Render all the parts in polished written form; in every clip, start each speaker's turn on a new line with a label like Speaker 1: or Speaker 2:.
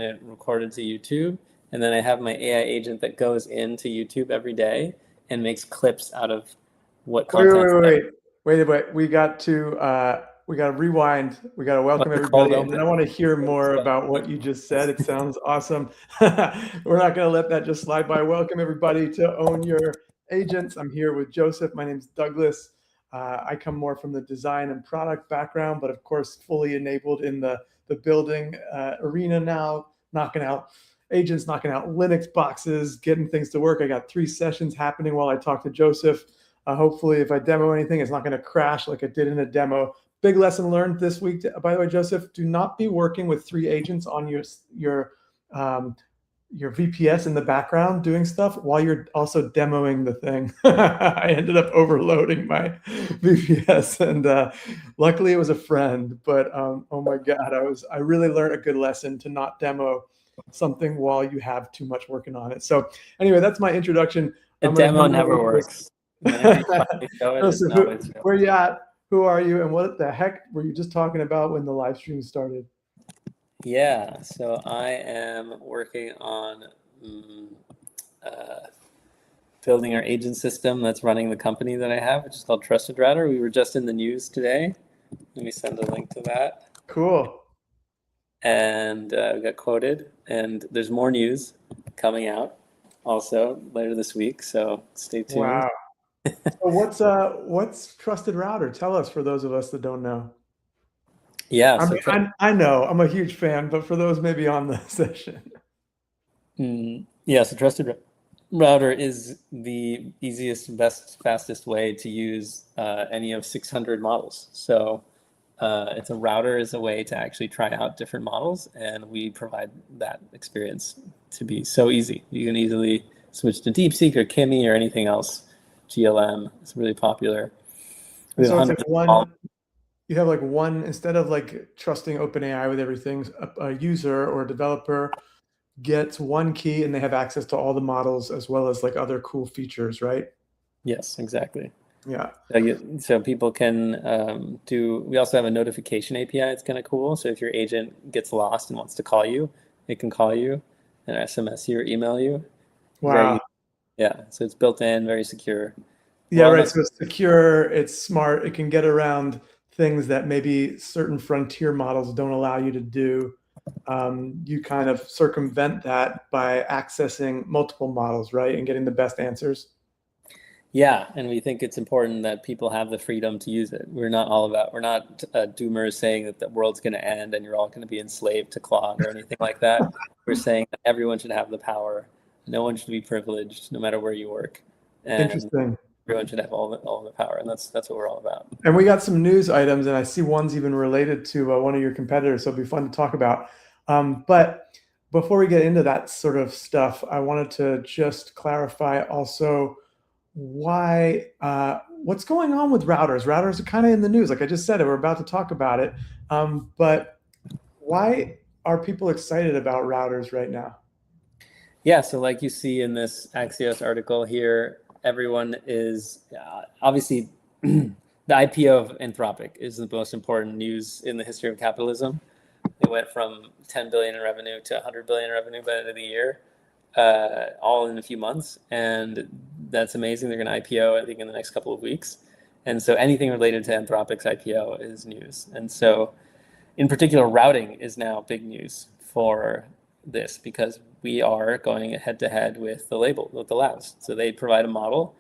Speaker 1: and it recorded to YouTube. And then I have my AI agent that goes into YouTube every day and makes clips out of what content.
Speaker 2: Wait. We got to rewind. We got to welcome everybody, and then I want to hear more about what you just said. It sounds awesome. We're not going to let that just slide by. Welcome everybody to Own Your Agents. I'm here with Joseph. My name's Douglas. I come more from the design and product background, but of course fully enabled in the building arena now, knocking out agents, knocking out Linux boxes, getting things to work. I got 3 sessions happening while I talk to Joseph. Hopefully, if I demo anything, it's not going to crash like it did in a demo. Big lesson learned this week. By the way, Joseph, do not be working with 3 agents on your VPS in the background doing stuff while you're also demoing the thing. I ended up overloading my VPS, and luckily it was a friend. But oh my God, I really learned a good lesson to not demo something while you have too much working on it. So anyway, that's my introduction.
Speaker 1: A demo never works.
Speaker 2: So where you at? Who are you? And what the heck were you just talking about when the live stream started?
Speaker 1: Yeah, so I am working on building our agent system that's running the company that I have, which is called Trusted Router. We were just in the news today. Let me send a link to that.
Speaker 2: Cool.
Speaker 1: And we got quoted, and there's more news coming out also later this week, so stay tuned.
Speaker 2: Wow. So what's Trusted Router? Tell us, for those of us that don't know.
Speaker 1: Yeah,
Speaker 2: I know I'm a huge fan, but for those maybe on the session.
Speaker 1: Yeah, so Trusted Router is the easiest, best, fastest way to use any of 600 models. So it's a router is a way to actually try out different models, and we provide that experience to be so easy. You can easily switch to DeepSeek or Kimi or anything else. GLM is really popular.
Speaker 2: So it's like you have like one, instead of like trusting OpenAI with everything, a user or a developer gets one key and they have access to all the models as well as like other cool features, right?
Speaker 1: Yes, exactly.
Speaker 2: Yeah.
Speaker 1: So people can we also have a notification API. It's kind of cool. So if your agent gets lost and wants to call you, it can call you and SMS you or email you.
Speaker 2: Wow.
Speaker 1: Yeah, so it's built in, very secure.
Speaker 2: Yeah, right. So it's secure, it's smart, it can get around things that maybe certain frontier models don't allow you to do. You kind of circumvent that by accessing multiple models, right? And getting the best answers.
Speaker 1: Yeah, and we think it's important that people have the freedom to use it. We're not doomers saying that the world's going to end and you're all going to be enslaved to Claude or anything like that. We're saying that everyone should have the power. No one should be privileged, no matter where you work. And
Speaker 2: interesting.
Speaker 1: Everyone should have all the power, and that's what we're all about.
Speaker 2: And we got some news items, and I see one's even related to one of your competitors, so it'll be fun to talk about. But before we get into that sort of stuff, I wanted to just clarify also why what's going on with routers. Routers are kind of in the news, like I just said. We're about to talk about it, but why are people excited about routers right now?
Speaker 1: Yeah, so like you see in this Axios article here, everyone is obviously the IPO of Anthropic is the most important news in the history of capitalism. It went from 10 billion in revenue to 100 billion in revenue by the end of the year, all in a few months. And that's amazing. They're going to IPO, I think, in the next couple of weeks. And so anything related to Anthropic's IPO is news. And so in particular, routing is now big news for this because we are going head to head with the labs. So they provide a model,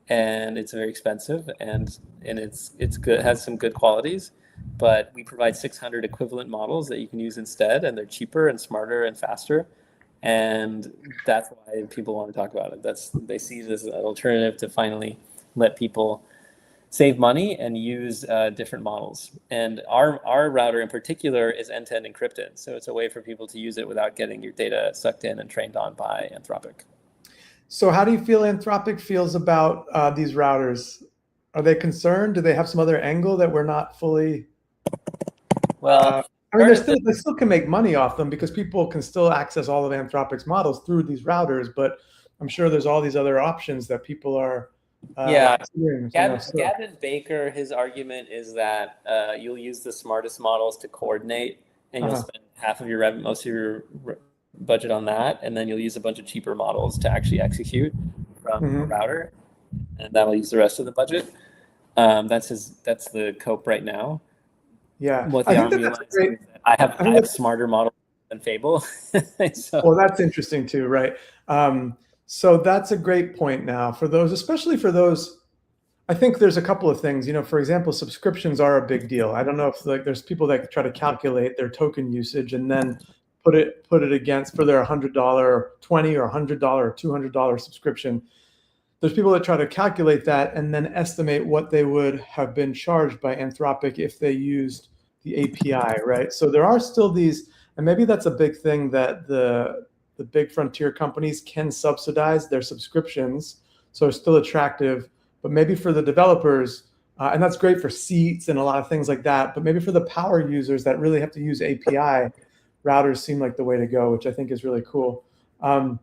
Speaker 1: and it's very expensive, and it's good, has some good qualities, but we provide 600 equivalent models that you can use instead, and they're cheaper and smarter and faster, and that's why people want to talk about it. They see this as an alternative to finally let people save money and use different models. And our router in particular is end-to-end encrypted. So it's a way for people to use it without getting your data sucked in and trained on by Anthropic.
Speaker 2: So how do you feel Anthropic feels about these routers? Are they concerned? Do they have some other angle that we're not fully?
Speaker 1: Well,
Speaker 2: I mean, they still can make money off them because people can still access all of Anthropic's models through these routers, but I'm sure there's all these other options that people are
Speaker 1: Gavin Baker, his argument is that you'll use the smartest models to coordinate, and you'll spend most of your budget on that, and then you'll use a bunch of cheaper models to actually execute from a router, and that'll use the rest of the budget. That's the cope right now.
Speaker 2: Yeah,
Speaker 1: What the army is that I have smarter models than Fable. So.
Speaker 2: Well, that's interesting too, right? So that's a great point now for those, especially for those. I think there's a couple of things, for example, subscriptions are a big deal. I don't know if there's people that try to calculate their token usage and then put it against for their $100, $20 or $100 or $200 subscription. There's people that try to calculate that and then estimate what they would have been charged by Anthropic if they used the API, right? So there are still these, and maybe that's a big thing that the big frontier companies can subsidize their subscriptions, so it's still attractive. But maybe for the developers, and that's great for seats and a lot of things like that, but maybe for the power users that really have to use API, routers seem like the way to go, which I think is really cool. And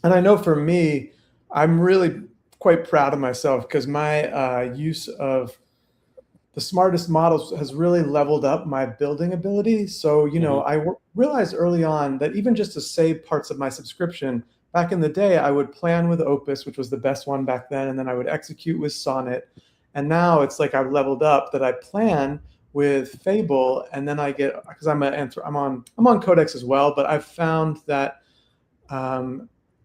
Speaker 2: I know for me, I'm really quite proud of myself because my use of the smartest models has really leveled up my building ability. So, I realized early on that even just to save parts of my subscription, back in the day, I would plan with Opus, which was the best one back then, and then I would execute with Sonnet. And now it's like I've leveled up that I plan with Fable, and then I get, because I'm on Codex as well, but I've found that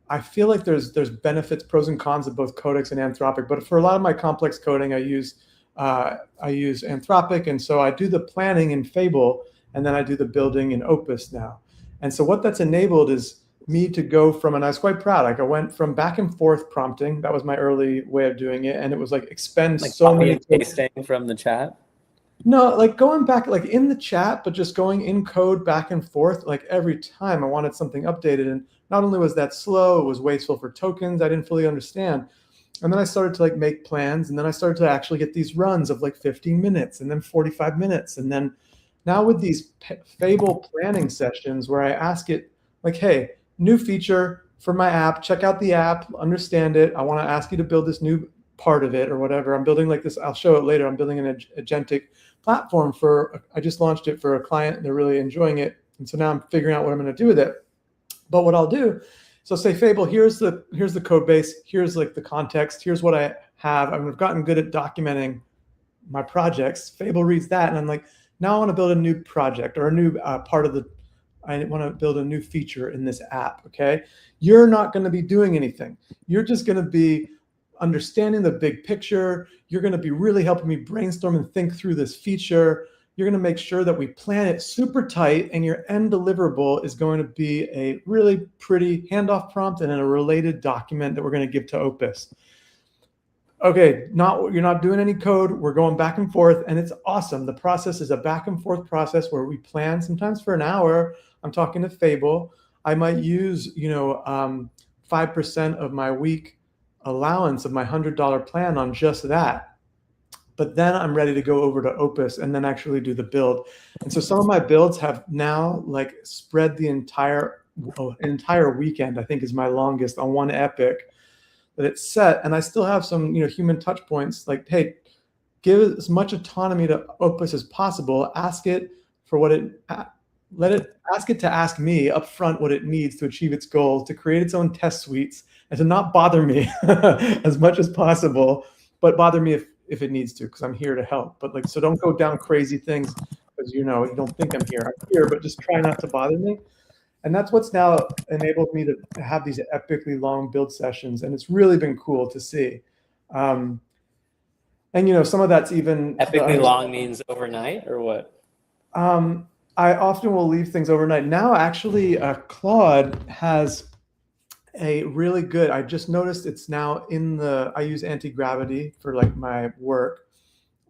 Speaker 2: I feel like there's benefits, pros and cons of both Codex and Anthropic. But for a lot of my complex coding, I use Anthropic, and so I do the planning in Fable, and then I do the building in Opus now. And so what that's enabled is me to go from, and I was quite proud, like I went from back and forth prompting. That was my early way of doing it, and it was like expend like so many
Speaker 1: pasting from the chat.
Speaker 2: No, like going back, like in the chat, but just going in code back and forth. Like every time I wanted something updated, and not only was that slow, it was wasteful for tokens. I didn't fully understand. And then I started to like make plans, and then I started to actually get these runs of like 15 minutes and then 45 minutes. And then now with these Fable planning sessions where I ask it like, hey, new feature for my app, check out the app, understand it. I want to ask you to build this new part of it or whatever. I'm building like this, I'll show it later. I'm building an agentic platform I just launched it for a client and they're really enjoying it. And so now I'm figuring out what I'm going to do with it. But what I'll do, so say Fable, here's the code base, here's like the context, here's what I have. I've gotten good at documenting my projects. Fable reads that and I'm like, now I want to build a new project or a new part of I want to build a new feature in this app, okay? You're not going to be doing anything. You're just going to be understanding the big picture. You're going to be really helping me brainstorm and think through this feature. You're going to make sure that we plan it super tight, and your end deliverable is going to be a really pretty handoff prompt and a related document that we're going to give to Opus. Okay, you're not doing any code. We're going back and forth, and it's awesome. The process is a back and forth process where we plan sometimes for an hour. I'm talking to Fable. I might use 5% of my week allowance of my $100 plan on just that. But then I'm ready to go over to Opus and then actually do the build. And so some of my builds have now like spread the entire weekend, I think is my longest on one epic that it's set. And I still have some human touch points like, hey, give as much autonomy to Opus as possible. Ask it for what ask it to ask me up front what it needs to achieve its goals, to create its own test suites, and to not bother me as much as possible, but bother me if it needs to, because I'm here to help. But like, so don't go down crazy things because you don't think I'm here. I'm here, but just try not to bother me. And that's what's now enabled me to have these epically long build sessions, and it's really been cool to see. And some of that's even
Speaker 1: epically long means overnight or what?
Speaker 2: I often will leave things overnight. Now, actually, Claude has a really good, I just noticed it's now I use anti-gravity for like my work,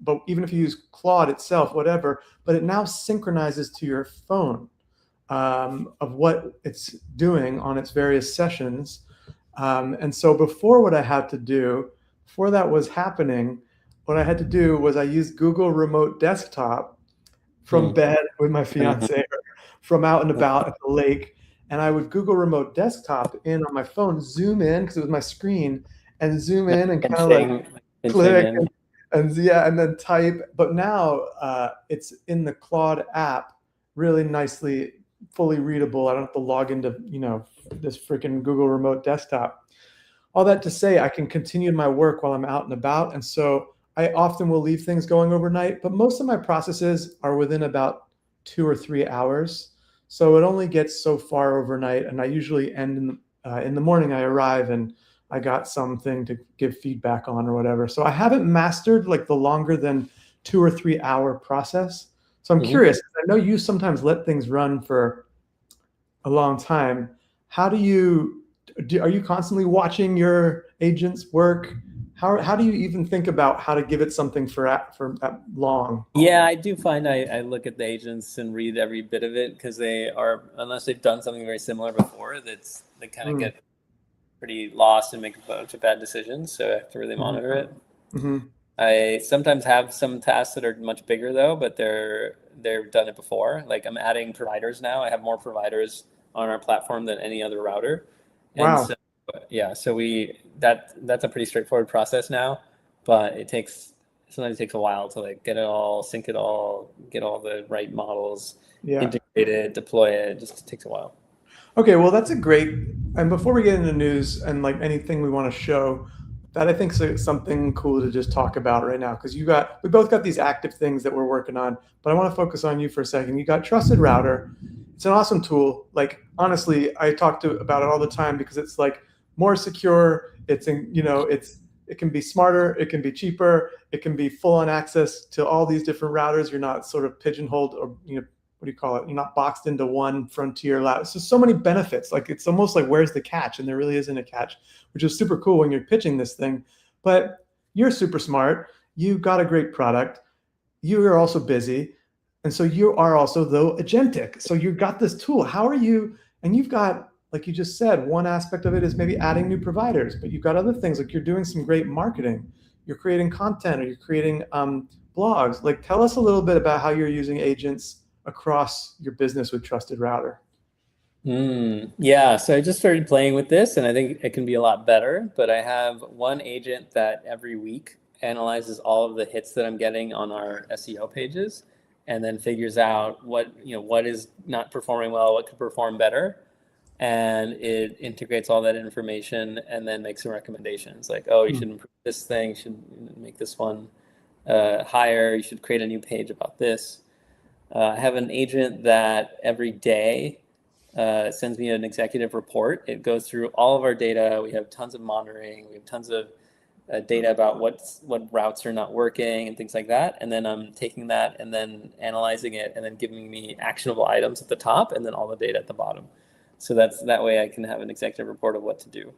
Speaker 2: but even if you use Claude itself, whatever, but it now synchronizes to your phone of what it's doing on its various sessions. And so before that was happening, what I had to do was I used Google Remote Desktop from bed with my fiance, from out and about at the lake. And I would Google Remote Desktop in on my phone, zoom in, because it was my screen, and zoom in and kind of like click and then type. But now it's in the Claude app really nicely fully readable. I don't have to log into, this freaking Google remote desktop. All that to say, I can continue my work while I'm out and about. And so I often will leave things going overnight, but most of my processes are within about 2 or 3 hours. So it only gets so far overnight. And I usually end in the morning. I arrive and I got something to give feedback on or whatever. So I haven't mastered like the longer than 2 or 3 hour process. So I'm curious, I know you sometimes let things run for a long time. How do you, are you constantly watching your agent's work? How do you even think about how to give it something for that long?
Speaker 1: Yeah, I do find I look at the agents and read every bit of it because they are, unless they've done something very similar before, they kind of get pretty lost and make a bunch of bad decisions. So I have to really monitor it. I sometimes have some tasks that are much bigger though, but they've done it before. Like I'm adding providers now. I have more providers on our platform than any other router.
Speaker 2: Wow.
Speaker 1: And so, yeah, so that's a pretty straightforward process now, but sometimes it takes a while to like get it all, sync it all, get all the right models, integrate it, deploy it. It just takes a while.
Speaker 2: Okay, well, that's a great, and before we get into news and like anything we want to show, that I think is something cool to just talk about right now, because we both got these active things that we're working on, but I want to focus on you for a second. You got Trusted Router. It's an awesome tool. Like, honestly, I talk about it all the time because it's like more secure. It can be smarter. It can be cheaper. It can be full on access to all these different routers. You're not sort of pigeonholed or, what do you call it? You're not boxed into one frontier lab. So many benefits. Like it's almost like, where's the catch? And there really isn't a catch, which is super cool when you're pitching this thing. But you're super smart. You got a great product. You are also busy. And so you are also, though, agentic. So you've got this tool. How are you? And you've got, like you just said, one aspect of it is maybe adding new providers, but you've got other things like you're doing some great marketing. You're creating content, or you're creating blogs. Like, tell us a little bit about how you're using agents across your business with Trusted Router.
Speaker 1: Yeah, so I just started playing with this and I think it can be a lot better, but I have one agent that every week analyzes all of the hits that I'm getting on our SEO pages and then figures out what is not performing well, what could perform better. And it integrates all that information and then makes some recommendations like, oh, you should improve this thing, you should make this one higher, you should create a new page about this. I have an agent that every day sends me an executive report. It goes through all of our data. We have tons of monitoring. We have tons of data about what routes are not working and things like that. And then I'm taking that and then analyzing it and then giving me actionable items at the top and then all the data at the bottom. So that way I can have an executive report of what to do.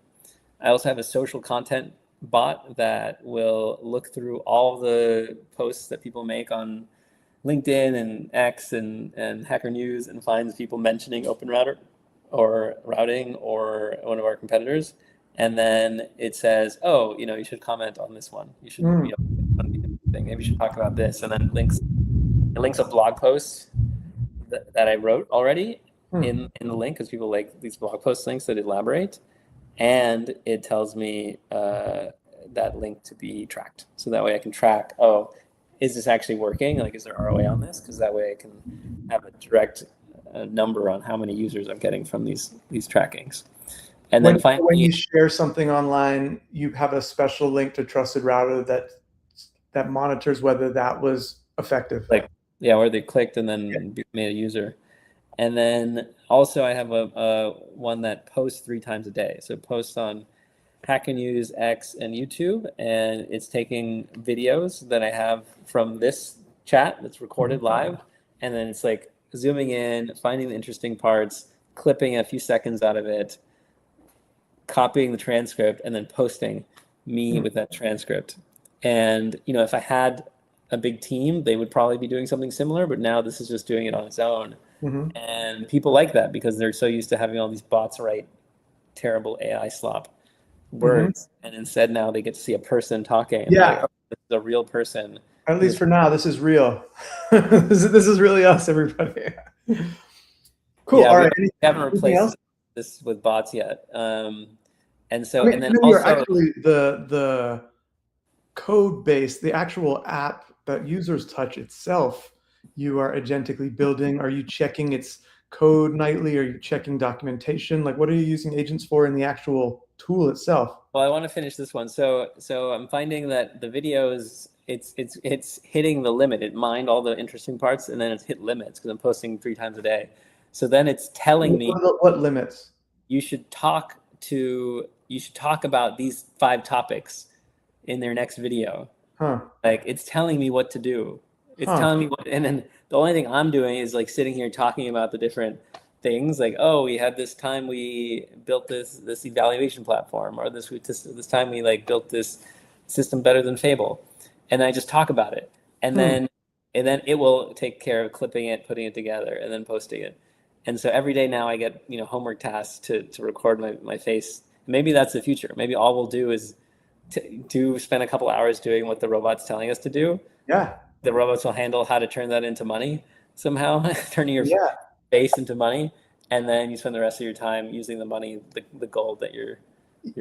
Speaker 1: I also have a social content bot that will look through all the posts that people make on LinkedIn and X and Hacker News and finds people mentioning OpenRouter or routing or one of our competitors. And then it says, oh, you should comment on this one. You should, maybe you should talk about this. And then it links a blog post that I wrote already in the link, because people like these blog post links that elaborate. And it tells me that link to be tracked. So that way I can track, oh, is this actually working? Like, is there ROI on this? Because that way I can have a direct number on how many users I'm getting from these trackings. And then finally,
Speaker 2: when you share something online, you have a special link to Trusted Router that monitors whether that was effective.
Speaker 1: Like, yeah, where they clicked and then made a user. And then also I have a one that posts 3 times a day. So it posts on Hacker News, X, and YouTube, and it's taking videos that I have from this chat that's recorded live, and then it's like zooming in, finding the interesting parts, clipping a few seconds out of it, copying the transcript, and then posting me with that transcript. And if I had a big team, they would probably be doing something similar, but now this is just doing it on its own. And people like that because they're so used to having all these bots write terrible AI slop words, and instead now they get to see a person talking. Like, oh, this is a real person.
Speaker 2: At least for now, this is real. This is really us, everybody. Cool.
Speaker 1: Yeah,
Speaker 2: all right.
Speaker 1: We haven't replaced this with bots yet. And so, and then
Speaker 2: also
Speaker 1: actually
Speaker 2: the code base, the actual app that users touch itself, you are agentically building. Are you checking its code nightly? Are you checking documentation? Like, what are you using agents for in the actual tool itself?
Speaker 1: Well, I want to finish this one. So I'm finding that the videos, it's hitting the limit. It mined all the interesting parts, and then it's hit limits because I'm posting 3 times a day. So then it's telling me
Speaker 2: what limits.
Speaker 1: You should talk about these 5 topics in their next video.
Speaker 2: Huh.
Speaker 1: Like, it's telling me what to do. It's telling me what, and then the only thing I'm doing is like sitting here talking about the different things. Like, oh, we had this time we built this evaluation platform, or this time we like built this system better than Fable, and I just talk about it, and then it will take care of clipping it, putting it together, and then posting it. And so every day now I get homework tasks to record my face. Maybe that's the future. Maybe all we'll do is spend a couple hours doing what the robot's telling us to do.
Speaker 2: Yeah.
Speaker 1: The robots will handle how to turn that into money somehow, turning your face into money, and then you spend the rest of your time using the money, the gold that you're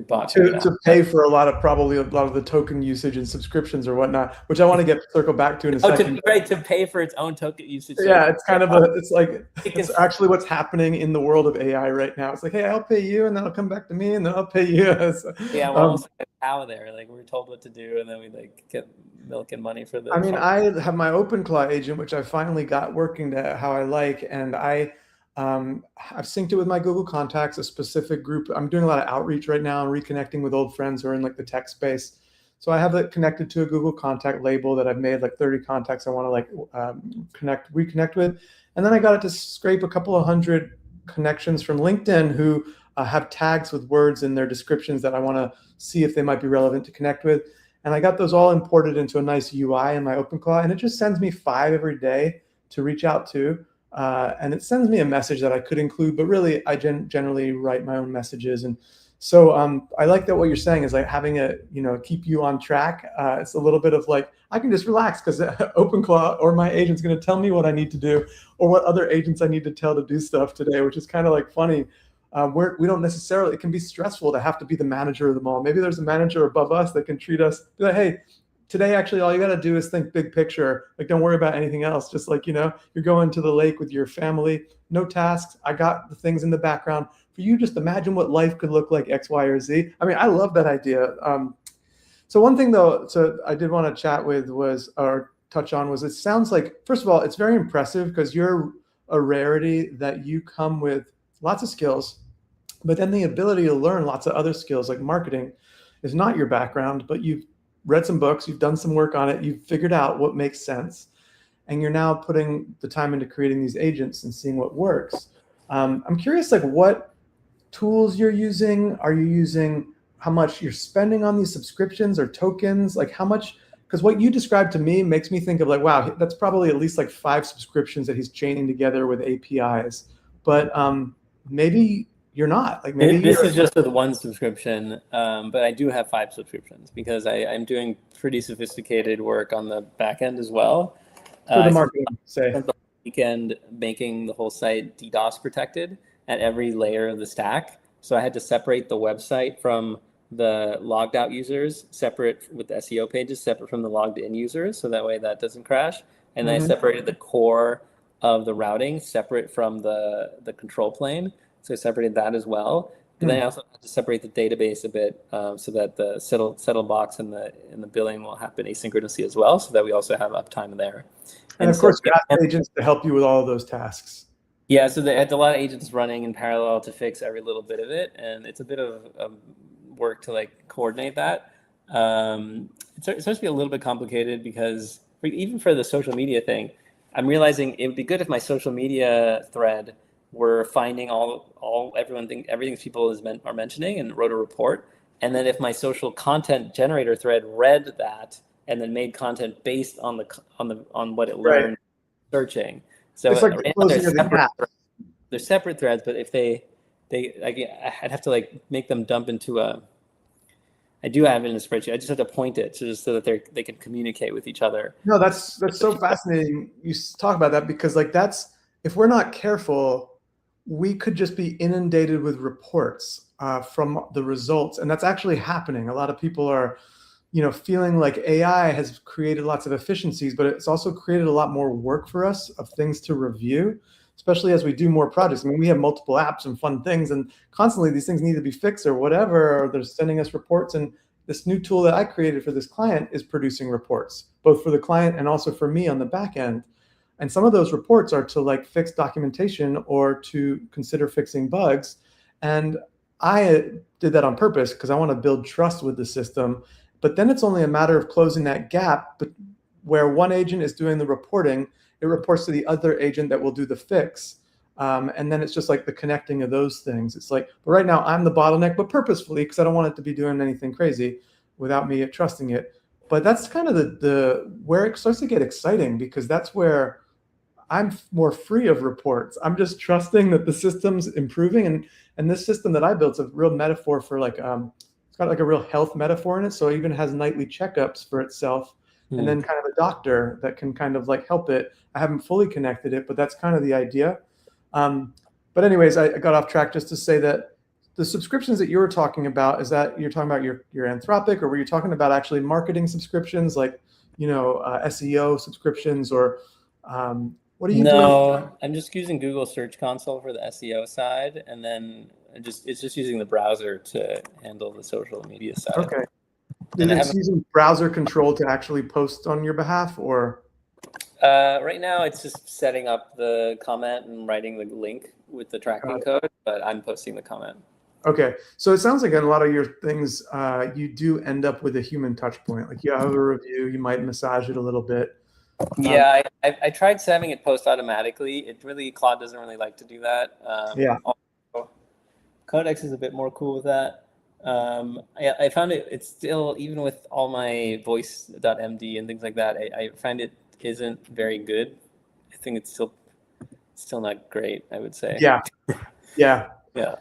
Speaker 1: bought
Speaker 2: to pay for probably a lot of the token usage and subscriptions or whatnot, which I want to circle back to in a second.
Speaker 1: To pay for its own token usage.
Speaker 2: Yeah, it's kind of it's actually what's happening in the world of AI right now. It's like, hey, I'll pay you, and then it'll come back to me, and then I'll pay you.
Speaker 1: Yeah, we're almost like a cow there. Like, we're told what to do, and then we like get milk and money for the.
Speaker 2: I mean, I have my OpenClaw agent, which I finally got working to how I like, and I've synced it with my Google Contacts, a specific group. I'm doing a lot of outreach right now and reconnecting with old friends who are in like the tech space. So I have it connected to a Google Contact label that I've made like 30 contacts I want to like reconnect with. And then I got it to scrape a couple of 100 connections from LinkedIn who have tags with words in their descriptions that I want to see if they might be relevant to connect with. And I got those all imported into a nice UI in my OpenClaw, and it just sends me 5 every day to reach out to. And it sends me a message that I could include, but really I generally write my own messages. And so I like that what you're saying is like having keep you on track. It's a little bit of like, I can just relax because OpenClaw or my agent's going to tell me what I need to do or what other agents I need to tell to do stuff today, which is kind of like funny. We don't necessarily, it can be stressful to have to be the manager of them all. Maybe there's a manager above us that can treat us, be like, hey, today, actually, all you got to do is think big picture. Like, don't worry about anything else. Just like, you're going to the lake with your family, no tasks. I got the things in the background for you. Just imagine what life could look like X, Y, or Z. I mean, I love that idea. So one thing though, I did want to chat with touch on was it sounds like, first of all, it's very impressive because you're a rarity that you come with lots of skills, but then the ability to learn lots of other skills like marketing is not your background, but you've read some books, you've done some work on it, you've figured out what makes sense, and you're now putting the time into creating these agents and seeing what works. I'm curious, like, what tools you're using. Are you using how much you're spending on these subscriptions or tokens? Like, how much? Because what you described to me makes me think of like, wow, that's probably at least like 5 subscriptions that he's chaining together with APIs. But maybe you're not. Like, maybe
Speaker 1: this is just with 1 subscription, but I do have 5 subscriptions because I'm doing pretty sophisticated work on the back end as well.
Speaker 2: For the marketing, say.
Speaker 1: The weekend making the whole site DDoS protected at every layer of the stack. So I had to separate the website from the logged out users, separate with the SEO pages, separate from the logged in users, so that way that doesn't crash. And then I separated the core of the routing separate from the control plane. So I separated that as well. And then I also had to separate the database a bit so that the settle box and the billing will happen asynchronously as well, so that we also have uptime there.
Speaker 2: And of course, you have agents to help you with all of those tasks.
Speaker 1: Yeah, so they had a lot of agents running in parallel to fix every little bit of it, and it's a bit of work to like coordinate that. It's supposed to be a little bit complicated because even for the social media thing, I'm realizing it would be good if my social media thread were finding everything people are mentioning and wrote a report, and then if my social content generator thread read that and then made content based on what it learned searching. So
Speaker 2: it's like
Speaker 1: they're separate threads, but if I'd have to like make them dump into I do have it in a spreadsheet. I just have to point it just so that they can communicate with each other.
Speaker 2: No, that's so fascinating. You talk about that because like if we're not careful, we could just be inundated with reports from the results, and that's actually happening. A lot of people are, feeling like AI has created lots of efficiencies, but it's also created a lot more work for us of things to review. especially as we do more projects. I mean, we have multiple apps and fun things, and constantly these things need to be fixed or whatever, or they're sending us reports. And this new tool that I created for this client is producing reports, both for the client and also for me on the back end. And some of those reports are to like fix documentation or to consider fixing bugs. And I did that on purpose because I want to build trust with the system. But then it's only a matter of closing that gap, but where one agent is doing the reporting, it reports to the other agent that will do the fix. And then it's just like the connecting of those things. It's like, but right now I'm the bottleneck, but purposefully, because I don't want it to be doing anything crazy without me trusting it. But that's kind of the where it starts to get exciting, because that's where I'm more free of reports. I'm just trusting that the system's improving. And this system that I built is a real metaphor for like, it's got like a real health metaphor in it. So it even has nightly checkups for itself. And then kind of a doctor that can kind of like help it. I haven't fully connected it, but that's kind of the idea. But anyways, I got off track just to say that the subscriptions that you were talking about, is that you're talking about your Anthropic, or were you talking about actually marketing subscriptions, like, SEO subscriptions, or what are you doing?
Speaker 1: No, I'm just using Google Search Console for the SEO side, and then it's just using the browser to handle the social media side.
Speaker 2: Okay. And it's using browser control to actually post on your behalf, or?
Speaker 1: Right now, it's just setting up the comment and writing the link with the tracking code, but I'm posting the comment. Okay.
Speaker 2: So it sounds like in a lot of your things, you do end up with a human touch point. Like you have a review, you might massage it a little bit.
Speaker 1: Yeah, I tried having it post automatically. Claude doesn't really like to do that.
Speaker 2: Yeah.
Speaker 1: Also, Codex is a bit more cool with that. I found it's still, even with all my voice.md and things like that, I find it isn't very good. I think it's still not great, I would say.
Speaker 2: Yeah. Yeah.
Speaker 1: Yeah.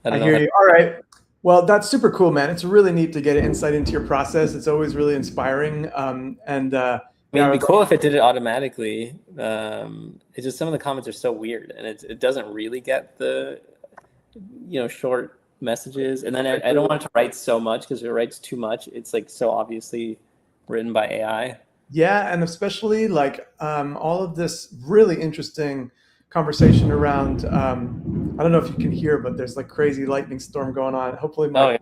Speaker 2: I hear you. All right. Well, that's super cool, man. It's really neat to get insight into your process. It's always really inspiring.
Speaker 1: It'd be cool if it did it automatically. It's just some of the comments are so weird, and it doesn't really get the short messages. And then I don't want it to write so much, because if it writes too much, it's like so obviously written by AI.
Speaker 2: Yeah, and especially like all of this really interesting conversation around, I don't know if you can hear, but there's like crazy lightning storm going on. Hopefully,
Speaker 1: I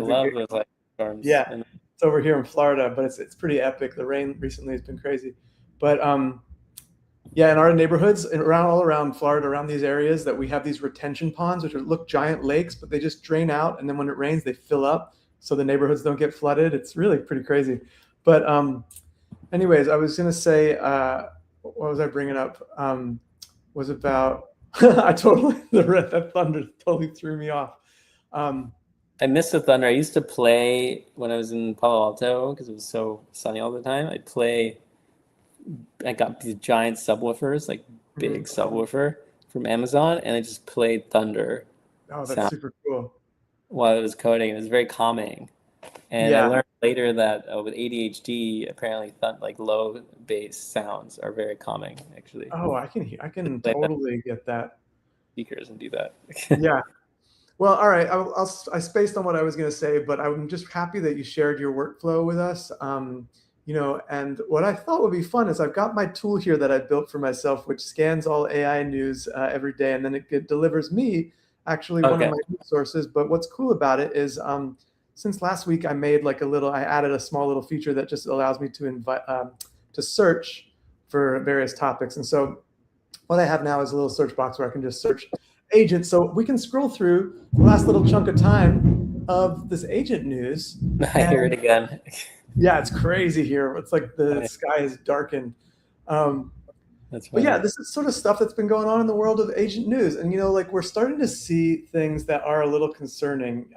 Speaker 1: love those lightning storms.
Speaker 2: Yeah, it's over here in Florida, but it's pretty epic. The rain recently has been crazy, but yeah, in our neighborhoods and all around Florida, around these areas, that we have these retention ponds, which look giant lakes, but they just drain out, and then when it rains, they fill up, so the neighborhoods don't get flooded. It's really pretty crazy. But anyways, I was gonna say, what was I bringing up? Was about that thunder totally threw me off.
Speaker 1: I miss the thunder. I used to play when I was in Palo Alto, because it was so sunny all the time. I got these giant subwoofers, like big subwoofer from Amazon, and I just played thunder.
Speaker 2: Oh, that's super cool.
Speaker 1: While I was coding, it was very calming. And I learned later that with ADHD, apparently like low bass sounds are very calming, actually.
Speaker 2: Oh, I can totally get that.
Speaker 1: Speakers and do that.
Speaker 2: Yeah. Well, all right. I spaced on what I was going to say, but I'm just happy that you shared your workflow with us. And what I thought would be fun is I've got my tool here that I built for myself, which scans all AI news every day, and then it delivers me actually one of my news sources. But what's cool about it is since last week, I made I added a small little feature that just allows me to to search for various topics. And so what I have now is a little search box where I can just search agent. So we can scroll through the last little chunk of time of this agent news.
Speaker 1: I hear it again.
Speaker 2: Yeah, it's crazy here. It's like the sky is darkened. But yeah, this is sort of stuff that's been going on in the world of agent news. And, we're starting to see things that are a little concerning,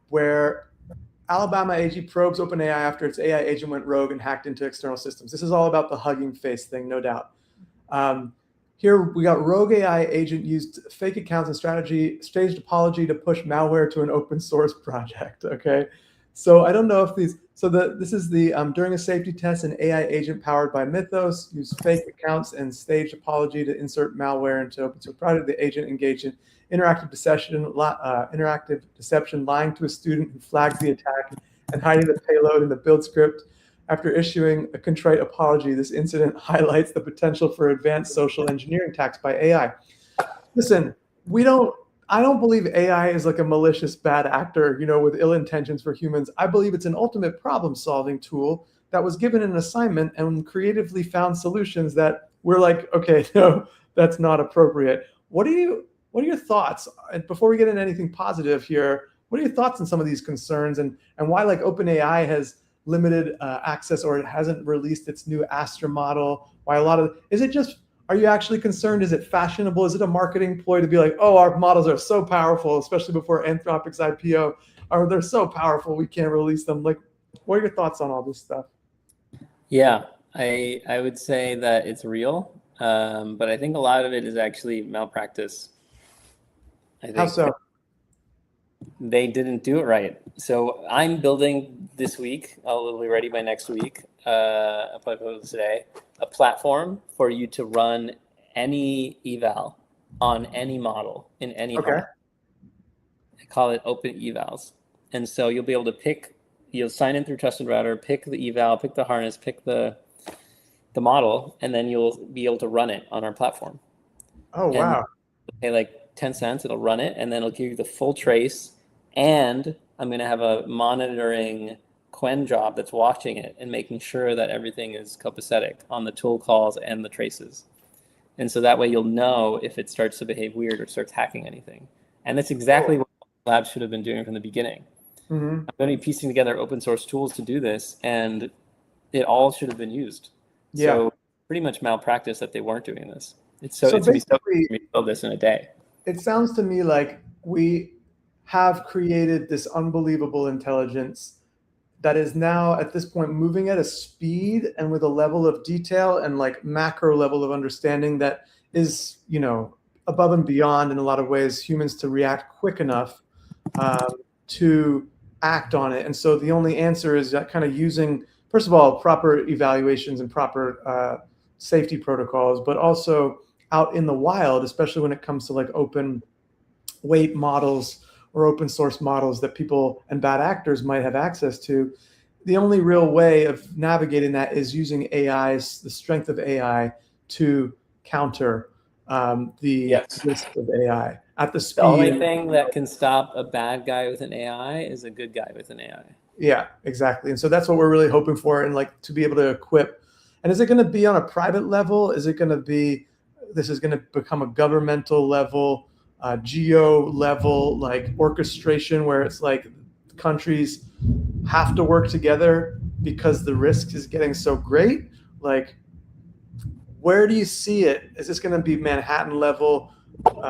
Speaker 2: where Alabama AG probes OpenAI after its AI agent went rogue and hacked into external systems. This is all about the Hugging Face thing, no doubt. Here we got rogue AI agent used fake accounts and staged apology to push malware to an open source project. Okay. So I don't know if this is during a safety test, an AI agent powered by Mythos used fake accounts and staged apology to insert malware into open source project. The agent engaged in interactive deception, lying to a student who flagged the attack and hiding the payload in the build script. after issuing a contrite apology. This incident highlights the potential for advanced social engineering attacks by AI. Listen, I don't believe AI is like a malicious bad actor, with ill intentions for humans. I believe it's an ultimate problem-solving tool that was given an assignment and creatively found solutions that we're like, okay, no, that's not appropriate. What are your thoughts? And before we get into anything positive here, what are your thoughts on some of these concerns and why like OpenAI has limited access, or it hasn't released its new Astra model? Why are you actually concerned? Is it fashionable? Is it a marketing ploy to be like, oh, our models are so powerful, especially before Anthropic's IPO, or they're so powerful we can't release them? Like, what are your thoughts on all this stuff?
Speaker 1: Yeah, I would say that it's real, but I think a lot of it is actually malpractice.
Speaker 2: How so?
Speaker 1: They didn't do it right. So I'm building this week, it'll be ready by next week, I'll probably put it today, a platform for you to run any eval on any model in any hardware. I call it open evals. And so you'll be able to you'll sign in through Trusted Router, pick the eval, pick the harness, pick the model, and then you'll be able to run it on our platform.
Speaker 2: Oh, wow.
Speaker 1: And pay like 10 cents, it'll run it, and then it'll give you the full trace. And I'm going to have a monitoring Quen job that's watching it and making sure that everything is copacetic on the tool calls and the traces. And so that way you'll know if it starts to behave weird or starts hacking anything. And that's exactly what labs should have been doing from the beginning. Mm-hmm. I'm going to be piecing together open source tools to do this, and it all should have been used. Yeah. So pretty much malpractice that they weren't doing this. It's to be so easy to build this in a day.
Speaker 2: It sounds to me like we have created this unbelievable intelligence that is now at this point moving at a speed and with a level of detail and like macro level of understanding that is, above and beyond in a lot of ways humans to react quick enough to act on it. And so the only answer is kind of using, first of all, proper evaluations and proper safety protocols, but also out in the wild, especially when it comes to like open weight models or open source models that people and bad actors might have access to. The only real way of navigating that is using the strength of AI to counter the risk of AI at the speed.
Speaker 1: The only thing that can stop a bad guy with an AI is a good guy with an AI.
Speaker 2: Yeah, exactly. And so that's what we're really hoping for, and like to be able to equip. And is it going to be on a private level? Is it going to be, this is going to become a governmental level, geo level, like orchestration where it's like countries have to work together because the risk is getting so great? Like, where do you see it? Is this going to be Manhattan level,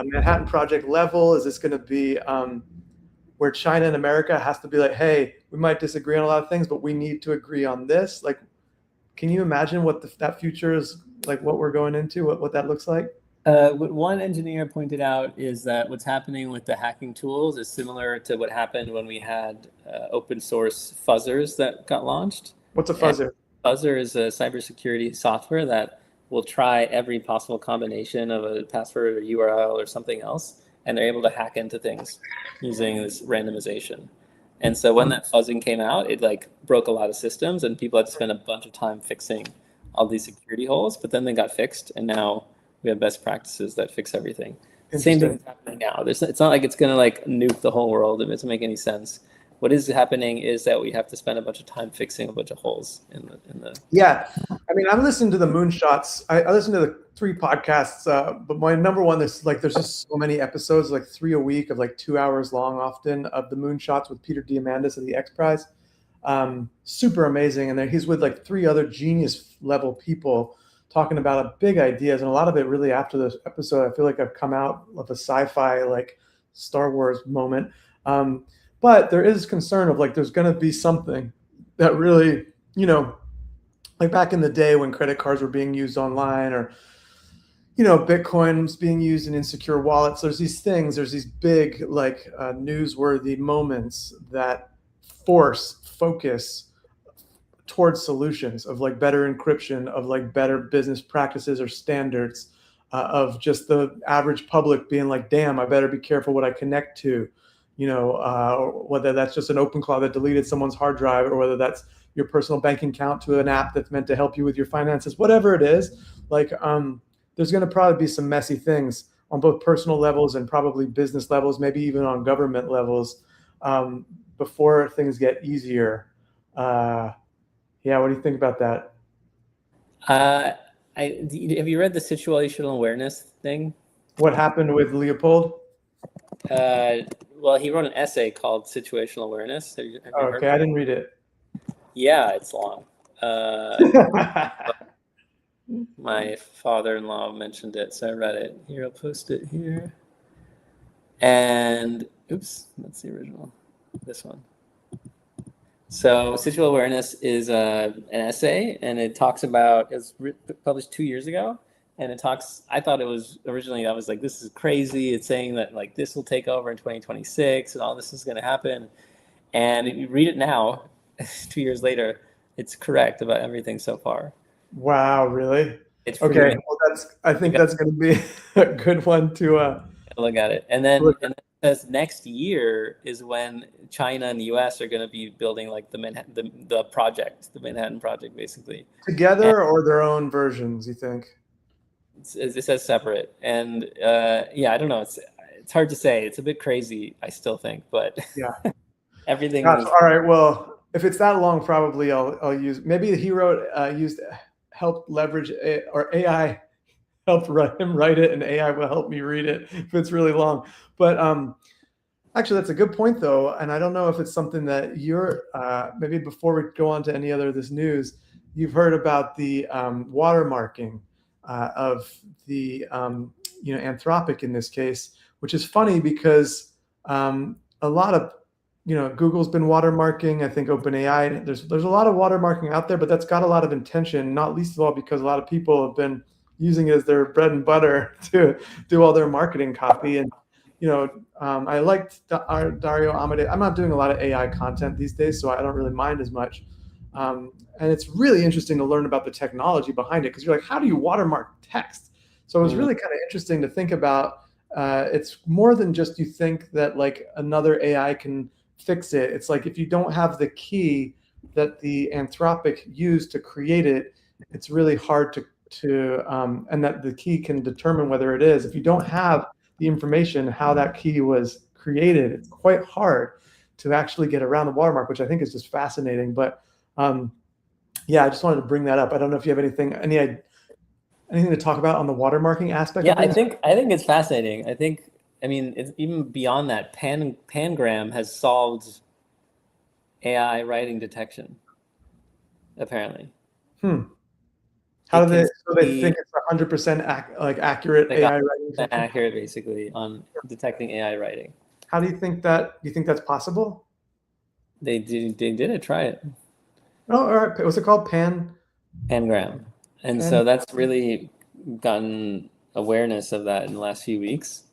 Speaker 2: Manhattan Project level? Is this going to be where China and America has to be like, hey, we might disagree on a lot of things, but we need to agree on this? Like, can you imagine what that future is like, what we're going into, what that looks like?
Speaker 1: What one engineer pointed out is that what's happening with the hacking tools is similar to what happened when we had open source fuzzers that got launched.
Speaker 2: What's a fuzzer?
Speaker 1: And fuzzer is a cybersecurity software that will try every possible combination of a password or URL or something else, and they're able to hack into things using this randomization. And so when that fuzzing came out, it like broke a lot of systems, and people had to spend a bunch of time fixing all these security holes, but then they got fixed, and now we have best practices that fix everything. Same thing is happening now. It's not like it's going to like nuke the whole world. It doesn't make any sense. What is happening is that we have to spend a bunch of time fixing a bunch of holes in the.
Speaker 2: Yeah, I mean, I'm listening to the moonshots. I listen to the 3 podcasts, but my number one is like there's just so many episodes, like 3 a week of like 2 hours long, often, of the moonshots with Peter Diamandis of the X Prize. Super amazing, and then he's with like 3 other genius level people talking about big ideas, and a lot of it really after this episode, I feel like I've come out of a sci-fi like Star Wars moment. But there is concern of like there's going to be something that really, like back in the day when credit cards were being used online, or Bitcoin's being used in insecure wallets. There's these big like newsworthy moments that focus towards solutions of like better encryption, of like better business practices or standards, of just the average public being like, damn, I better be careful what I connect to. whether that's just an OpenClaw that deleted someone's hard drive, or whether that's your personal banking account to an app that's meant to help you with your finances, whatever it is, like there's going to probably be some messy things on both personal levels and probably business levels, maybe even on government levels, before things get easier. Yeah, what do you think about that?
Speaker 1: Have you read the situational awareness thing?
Speaker 2: What happened with Leopold?
Speaker 1: Well, he wrote an essay called Situational Awareness. Have you heard
Speaker 2: Okay, I didn't read it.
Speaker 1: Yeah, it's long. My father-in-law mentioned it, so I read it. Here, I'll post it here. And, oops, that's the original. This one. So situational awareness is an essay, and it talks about, it was published 2 years ago, and it talks, I thought it was, originally I was like, this is crazy. It's saying that like this will take over in 2026 and all this is going to happen. And if you read it now, 2 years later, it's correct about everything so far.
Speaker 2: Wow, really?
Speaker 1: It's
Speaker 2: okay. Well, I think that's going to be a good one to
Speaker 1: look at it. And then says next year is when China and the US are going to be building like the Manhattan Project, basically.
Speaker 2: Together, or their own versions, you think?
Speaker 1: It says separate. And yeah, I don't know. It's hard to say. It's a bit crazy, I still think, but
Speaker 2: yeah,
Speaker 1: everything.
Speaker 2: Gosh, all right. Well, if it's that long, probably I'll use, maybe he wrote, helped leverage or AI helped him write it, and AI will help me read it if it's really long. But actually, that's a good point, though. And I don't know if it's something that you're, maybe before we go on to any other of this news, you've heard about the watermarking of the, Anthropic in this case, which is funny because a lot of, Google's been watermarking. I think OpenAI, there's a lot of watermarking out there, but that's got a lot of intention, not least of all because a lot of people have been using it as their bread and butter to do all their marketing copy. And, I liked Dario Amodei. I'm not doing a lot of AI content these days, so I don't really mind as much. And it's really interesting to learn about the technology behind it, because you're like, how do you watermark text? So it was really kind of interesting to think about. It's more than just you think that like another AI can fix it. It's like if you don't have the key that the Anthropic used to create it, it's really hard to and that the key can determine whether it is. If you don't have the information how that key was created, it's quite hard to actually get around the watermark, which I think is just fascinating. But yeah, I just wanted to bring that up. I don't know if you have anything to talk about on the watermarking aspect.
Speaker 1: Yeah, I think it's fascinating. I mean, it's even beyond that. Pangram has solved AI writing detection, apparently.
Speaker 2: How do they think it's 100% accurate AI writing?
Speaker 1: Accurate, basically, on detecting AI writing.
Speaker 2: How do you think that's possible?
Speaker 1: They did it. Try it.
Speaker 2: Oh, all right. What's it called?
Speaker 1: Pangram. And so that's really gotten awareness of that in the last few weeks.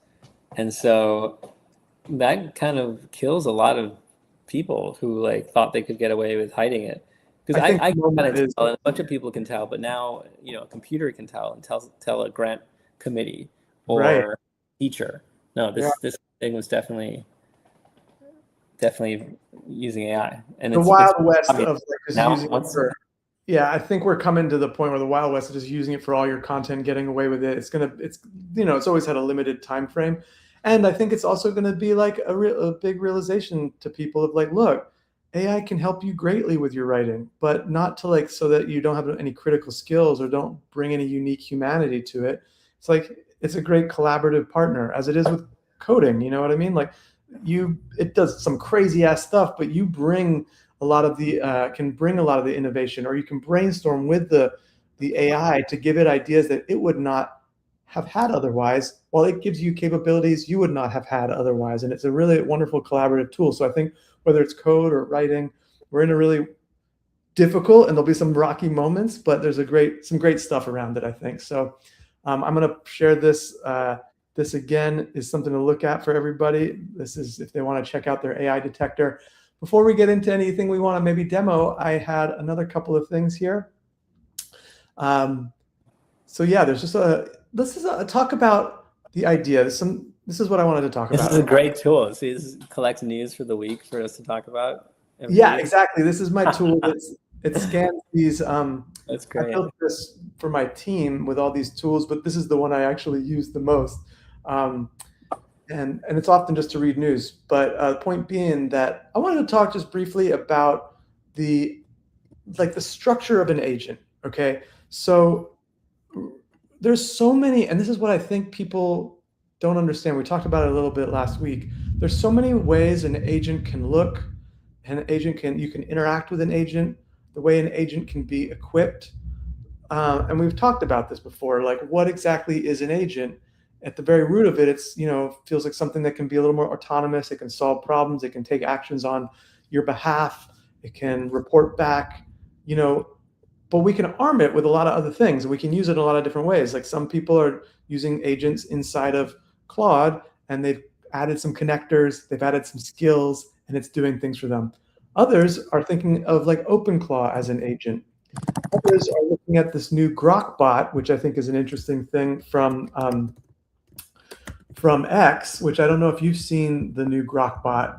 Speaker 1: And so that kind of kills a lot of people who like thought they could get away with hiding it. Because I can tell, and a bunch of people can tell, but now a computer can tell and tell a grant committee or teacher. No, this thing was definitely using AI. And
Speaker 2: the Wild West of like just using it for. Yeah, I think we're coming to the point where the Wild West is just using it for all your content, getting away with it. It's always had a limited time frame, and I think it's also going to be like a big realization to people of like, look, AI can help you greatly with your writing, but not to like so that you don't have any critical skills or don't bring any unique humanity to it. It's like it's a great collaborative partner, as it is with coding. You know what I mean? Like it does some crazy ass stuff, but you bring a lot of can bring a lot of the innovation, or you can brainstorm with the AI to give it ideas that it would not have had otherwise, while it gives you capabilities you would not have had otherwise. And it's a really wonderful collaborative tool. So I think whether it's code or writing, we're in a really difficult, and there'll be some rocky moments, but there's some great stuff around it, I think. So I'm going to share this. This again is something to look at for everybody. This is if they want to check out their AI detector. Before we get into anything we want to maybe demo, I had another couple of things here. So yeah, there's just this is a talk about the idea. There's some this is what I wanted to talk
Speaker 1: This
Speaker 2: about.
Speaker 1: is a great tool. See, this collects news for the week for us to talk about.
Speaker 2: Yeah, exactly. This is my tool. It scans these.
Speaker 1: That's
Speaker 2: I
Speaker 1: great.
Speaker 2: built this for my team with all these tools, but this is the one I actually use the most. And it's often just to read news. But the point being that I wanted to talk just briefly about the structure of an agent. Okay, so there's so many, and this is what I think people don't understand. We talked about it a little bit last week. There's so many ways an agent can look. You can interact with an agent, the way an agent can be equipped. And we've talked about this before, like what exactly is an agent? At the very root of it, it's, feels like something that can be a little more autonomous. It can solve problems. It can take actions on your behalf. It can report back, but we can arm it with a lot of other things, and we can use it in a lot of different ways. Like some people are using agents inside of Claude, and they've added some connectors, they've added some skills, and it's doing things for them. Others are thinking of like OpenClaw as an agent. Others are looking at this new Grok bot, which I think is an interesting thing from X, which I don't know if you've seen the new Grok bot,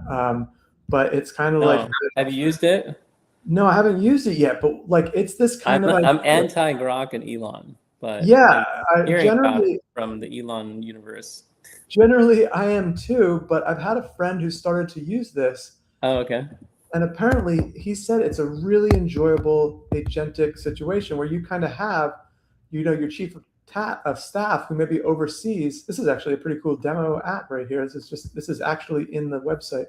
Speaker 2: but it's kind of like.
Speaker 1: Have you used it?
Speaker 2: No, I haven't used it yet, but like it's this kind of.
Speaker 1: I'm anti Grok and Elon, but
Speaker 2: yeah,
Speaker 1: I'm hearing generally from the Elon universe.
Speaker 2: Generally, I am too, but I've had a friend who started to use this.
Speaker 1: Oh, okay.
Speaker 2: And apparently, he said it's a really enjoyable agentic situation where you kind of have, your chief of staff who maybe oversees. This is actually a pretty cool demo app right here. This is actually in the website.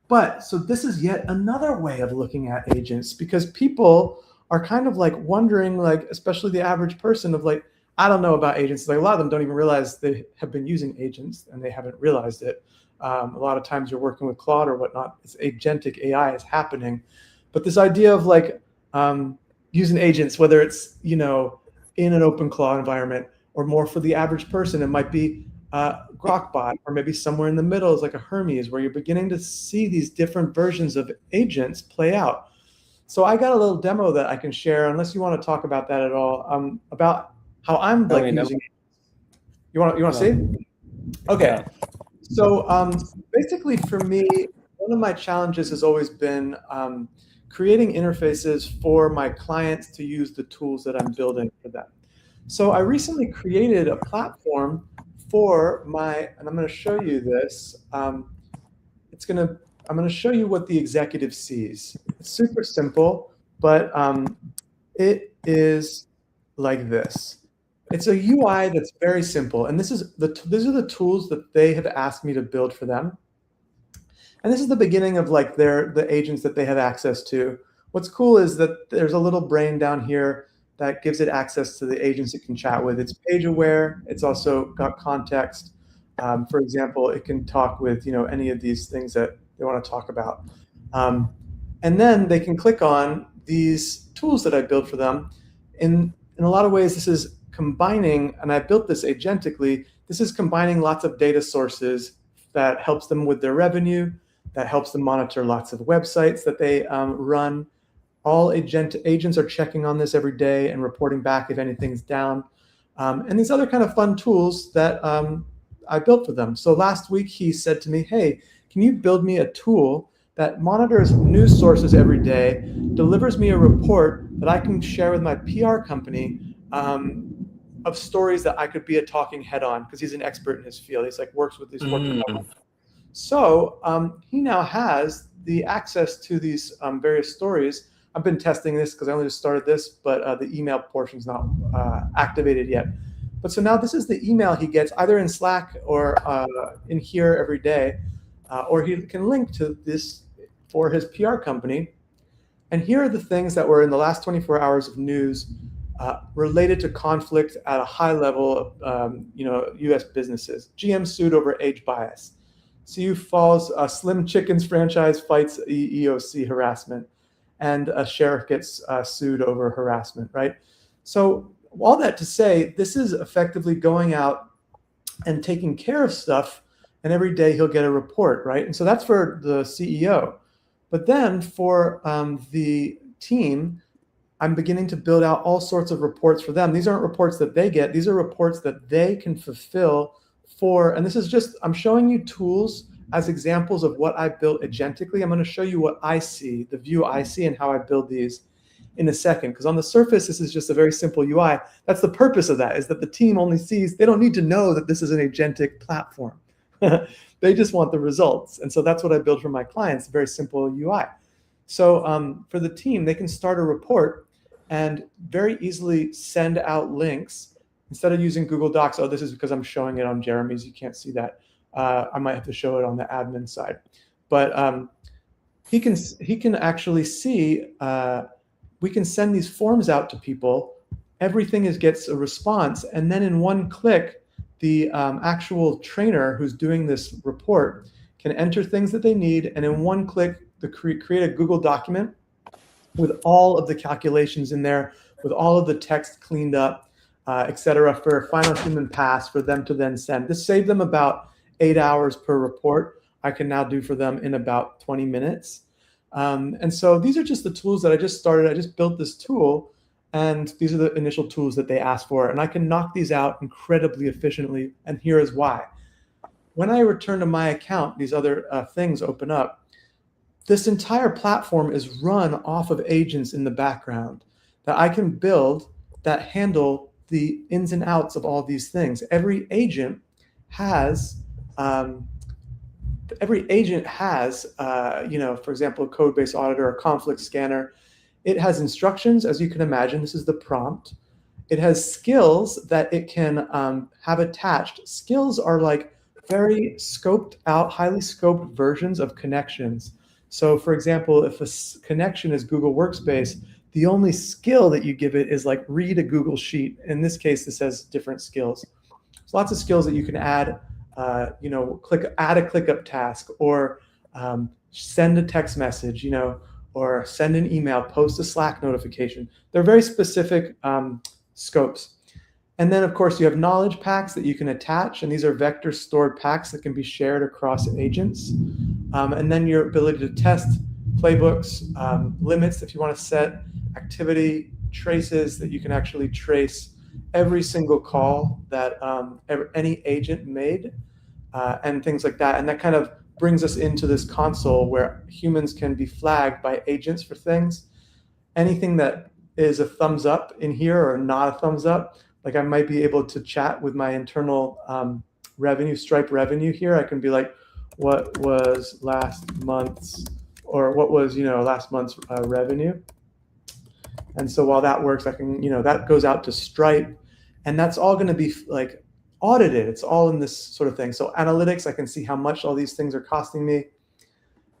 Speaker 2: But so this is yet another way of looking at agents, because people are kind of like wondering, like, especially the average person, of like, I don't know about agents. Like a lot of them don't even realize they have been using agents and they haven't realized it. A lot of times you're working with Claude or whatnot, it's agentic AI is happening. But this idea of like using agents, whether it's, in an OpenClaw environment or more for the average person, it might be Grokbot, or maybe somewhere in the middle is like a Hermes, where you're beginning to see these different versions of agents play out. So I got a little demo that I can share, unless you want to talk about that at all, about how I'm like using it. You want to see? Okay. Yeah. So basically for me, one of my challenges has always been creating interfaces for my clients to use the tools that I'm building for them. So I recently created a platform for and I'm going to show you this. I'm going to show you what the executive sees. It's super simple, but it is like this. It's a UI that's very simple, and these are the tools that they have asked me to build for them. And this is the beginning of like the agents that they have access to. What's cool is that there's a little brain down here that gives it access to the agents it can chat with. It's page aware. It's also got context. For example, it can talk with any of these things that they want to talk about. And then they can click on these tools that I built for them. In a lot of ways, this is combining, and I built this agentically, this is combining lots of data sources that helps them with their revenue, that helps them monitor lots of websites that they run. All agents are checking on this every day and reporting back if anything's down. And these other kind of fun tools that I built for them. So last week he said to me, hey, can you build me a tool that monitors news sources every day, delivers me a report that I can share with my PR company of stories that I could be a talking head on, because he's an expert in his field. He's like works with these Fortune 500. So he now has the access to these various stories. I've been testing this because I only just started this, but the email portion's not activated yet. But so now this is the email he gets either in Slack or in here every day, or he can link to this for his PR company. And here are the things that were in the last 24 hours of news related to conflict at a high level of U.S. businesses. GM sued over age bias. CU falls, Slim Chickens franchise fights EEOC harassment, and a sheriff gets sued over harassment, right? So all that to say, this is effectively going out and taking care of stuff, and every day he'll get a report, right? And so that's for the CEO. But then for the team, I'm beginning to build out all sorts of reports for them. These aren't reports that they get. These are reports that they can fulfill and this is just, I'm showing you tools as examples of what I built agentically. I'm going to show you what I see, the view I see, and how I build these in a second. Because on the surface, this is just a very simple UI. That's the purpose of that, is that the team only sees, they don't need to know that this is an agentic platform. They just want the results. And so that's what I build for my clients, a very simple UI. So for the team, they can start a report and very easily send out links. Instead of using Google Docs, this is because I'm showing it on Jeremy's, you can't see that. I might have to show it on the admin side. But he can actually see, we can send these forms out to people. Everything gets a response. And then in one click, the actual trainer who's doing this report can enter things that they need. And in one click, create a Google document with all of the calculations in there, with all of the text cleaned up, et cetera, for a final human pass for them to then send. This saved them about 8 hours per report. I can now do for them in about 20 minutes. And so these are just the tools that I just started. I just built this tool, and these are the initial tools that they asked for. And I can knock these out incredibly efficiently, and here is why. When I return to my account, these other things open up. This entire platform is run off of agents in the background that I can build that handle the ins and outs of all these things. Every agent has, for example, a code-based auditor, a conflict scanner. It has instructions, as you can imagine. This is the prompt. It has skills that it can have attached. Skills are like very scoped out, highly scoped versions of connections. So for example, if a connection is Google Workspace, the only skill that you give it is like read a Google Sheet. In this case, this has different skills. There's lots of skills that you can add, add a ClickUp task, or send a text message, or send an email, post a Slack notification. They're very specific scopes. And then of course you have knowledge packs that you can attach, and these are vector stored packs that can be shared across agents. And then your ability to test playbooks, limits if you want to set, activity traces that you can actually trace every single call that any agent made, and things like that. And that kind of brings us into this console where humans can be flagged by agents for things. Anything that is a thumbs up in here or not a thumbs up, like I might be able to chat with my internal revenue, Stripe revenue here. I can be like, what was last month's, or what was, last month's revenue? And so while that works, I can, that goes out to Stripe, and that's all going to be like audited. It's all in this sort of thing. So analytics, I can see how much all these things are costing me.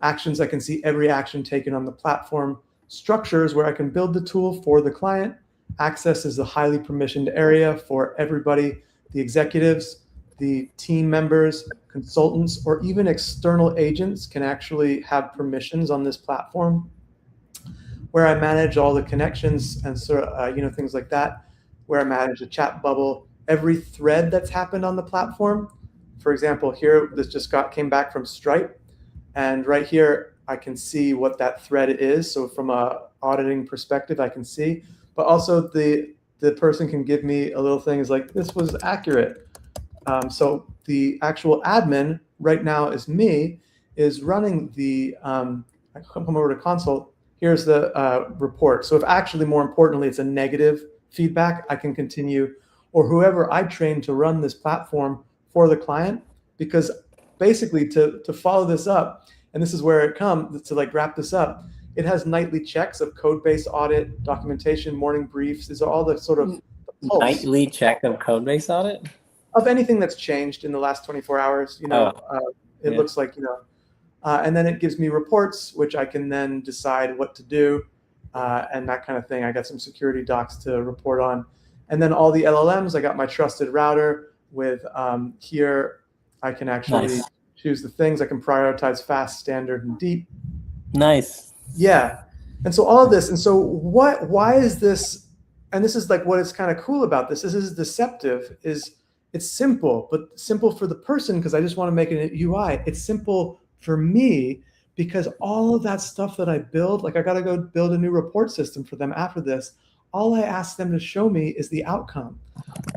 Speaker 2: Actions, I can see every action taken on the platform. Structures, where I can build the tool for the client. Access is a highly permissioned area for everybody, the executives, the team members, consultants, or even external agents can actually have permissions on this platform, where I manage all the connections and things like that, where I manage a chat bubble, every thread that's happened on the platform. For example, here, this just came back from Stripe, and right here, I can see what that thread is. So from a auditing perspective, I can see, but also the person can give me a little thing is like, this was accurate. So the actual admin right now is running the, I come over to console, here's the report. So if actually, more importantly, it's a negative feedback, I can continue, or whoever I train to run this platform for the client, because basically to follow this up, and this is where it comes, to like wrap this up, it has nightly checks of code-based audit, documentation, morning briefs. These are all the sort of pulse.
Speaker 1: Nightly check of code-based audit?
Speaker 2: Of anything that's changed in the last 24 hours, it looks like, and then it gives me reports, which I can then decide what to do, and that kind of thing. I got some security docs to report on. And then all the LLMs, I got my trusted router with, here, I can actually choose the things. I can prioritize fast, standard, and deep.
Speaker 1: Nice.
Speaker 2: Yeah. And so all of this, and so why is this, and this is like what is kind of cool about this, is deceptive, is it's simple, but simple for the person because I just want to make it an UI. It's simple for me because all of that stuff that I build, like I got to go build a new report system for them after this. All I ask them to show me is the outcome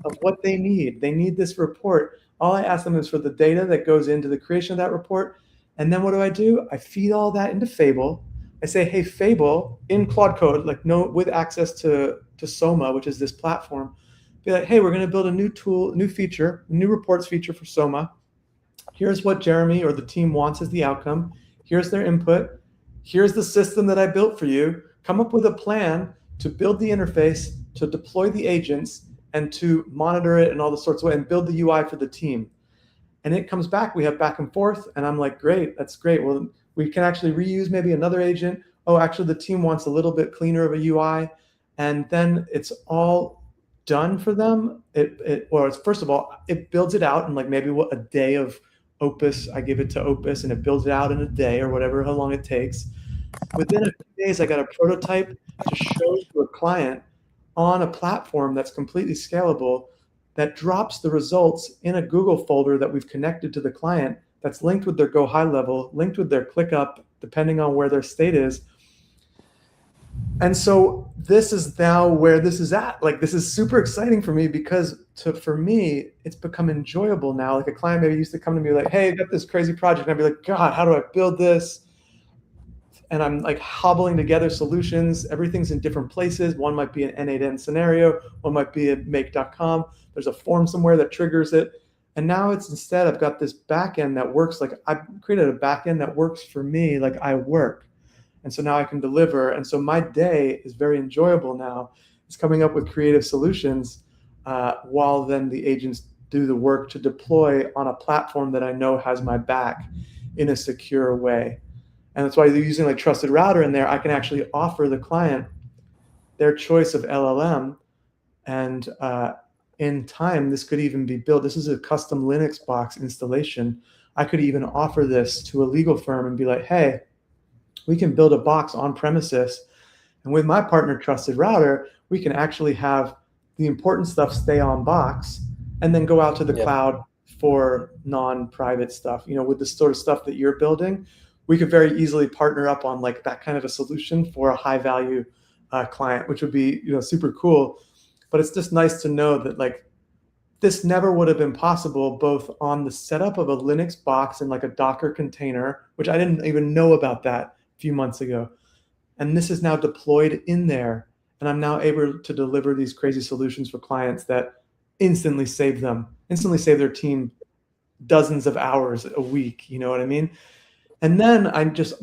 Speaker 2: of what they need. They need this report All I ask them is for the data that goes into the creation of that report. And then what do? I feed all that into Fable. I say, hey, Fable in Claude Code, like with access to Soma, which is this platform, be like, hey, we're going to build a new tool, new feature, new reports feature for Soma. Here's what Jeremy or the team wants as the outcome. Here's their input. Here's the system that I built for you. Come up with a plan to build the interface, to deploy the agents, and to monitor it in all the sorts of ways, and build the UI for the team. And it comes back, we have back and forth, and I'm like, great, that's great. Well, we can actually reuse maybe another agent. Oh, actually the team wants a little bit cleaner of a UI. And then it's all done for them. First of all, it builds it out in like maybe a day of Opus. I give it to Opus and it builds it out in a day or whatever, how long it takes. Within a few days, I got a prototype to show to a client on a platform that's completely scalable that drops the results in a Google folder that we've connected to the client that's linked with their Go High level, linked with their ClickUp, depending on where their state is. And so this is now where this is at. Like, this is super exciting for me because for me, it's become enjoyable now. Like a client maybe used to come to me like, hey, I got this crazy project. And I'd be like, God, how do I build this? And I'm like hobbling together solutions. Everything's in different places. One might be an N8N scenario. One might be a make.com. There's a form somewhere that triggers it. And now it's instead, I've got this backend that works. Like I've created a backend that works for me like I work. And so now I can deliver. And so my day is very enjoyable now. It's coming up with creative solutions while then the agents do the work to deploy on a platform that I know has my back in a secure way. And that's why they're using like Trusted Router in there. I can actually offer the client their choice of LLM. And in time, this could even be built. This is a custom Linux box installation. I could even offer this to a legal firm and be like, hey, we can build a box on premises. And with my partner, Trusted Router, we can actually have the important stuff stay on box and then go out to the cloud for non-private stuff. You know, with the sort of stuff that you're building, we could very easily partner up on like that kind of a solution for a high value client, which would be, you know, super cool. But it's just nice to know that like this never would have been possible both on the setup of a Linux box and like a Docker container, which I didn't even know about that a few months ago. And this is now deployed in there. And I'm now able to deliver these crazy solutions for clients that instantly save their team dozens of hours a week. You know what I mean? And then I'm just,